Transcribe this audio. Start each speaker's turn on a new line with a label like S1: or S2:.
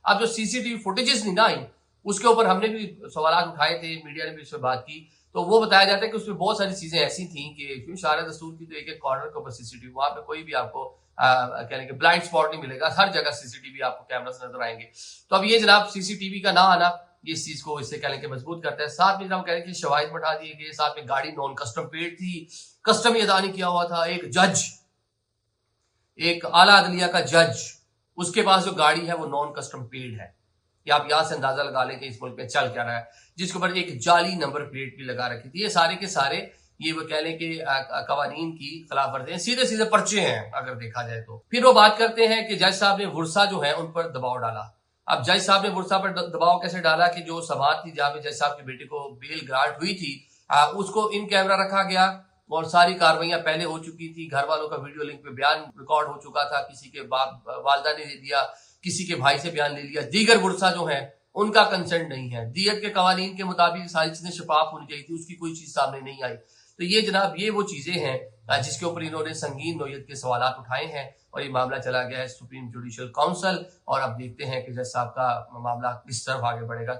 S1: अब जो CCTV footages नहीं ना आई, उसके ऊपर हमने भी सवाल उठाए थे, मीडिया ने भी इस पर बात की, तो वो बताया जाता है कि उसमें बहुत सारी चीजें ऐसी थी कि शारा दस्तूर की तो एक एक कॉर्नर के ऊपर सीसीटीवी, वहां पे कोई भी आपको कहने के ब्लाइंड स्पॉट नहीं मिलेगा, हर जगह सीसीटीवी आपको कैमरास नजर आएंगे। तो अब ये जनाब सीसीटीवी का ना आना ये इस चीज को इससे कहने के मजबूत करता है। साथ में जब कहने के शवाहिद बैठा दिए गए, साथ में गाड़ी नॉन कस्टम पेड थी, कस्टम ही अदा नहीं किया हुआ था। एक जज, एक आला अदलिया का जज, उसके पास जो गाड़ी है वो नॉन कस्टम पेड है। या आप यहां से अंदाजा लगा लें कि इस मुल्क में चल क्या रहा है, जिसके ऊपर एक जाली नंबर प्लेट भी लगा रखी थी। ये सारे के सारे ये वो कह लें कि कवानीन की खिलाफ वर्जी, सीधे सीधे पर्चे हैं अगर देखा जाए तो। फिर वो बात करते हैं कि जज साहब ने वर्षा जो है उन पर दबाव डाला। अब जज साहब ने वर्षा पर दबाव कैसे डाला कि जो समात थी जहां पे जज साहब की बेटे को बेल ग्रांट हुई थी, उसको इन कैमरा रखा गया और सारी कार्रवाइयां पहले हो चुकी थी। घर वालों का वीडियो लिंक पे बयान रिकॉर्ड हो चुका था, किसी के बाप वालदा ने दे दिया, किसी के भाई से बयान ले लिया। दीगर वर्षा जो है उनका कंसेंट नहीं है। दियत के कवानीन के मुताबिक सारी चीजें शफाफ होनी चाहिए थी, उसकी कोई चीज सामने नहीं आई। तो ये जनाब ये वो चीजें हैं जिसके ऊपर इन्होंने संगीन नौयत के सवाल उठाए हैं और ये मामला चला गया है सुप्रीम जुडिशियल काउंसिल। और अब देखते हैं कि जज साहब का मामला किस तरफ आगे बढ़ेगा।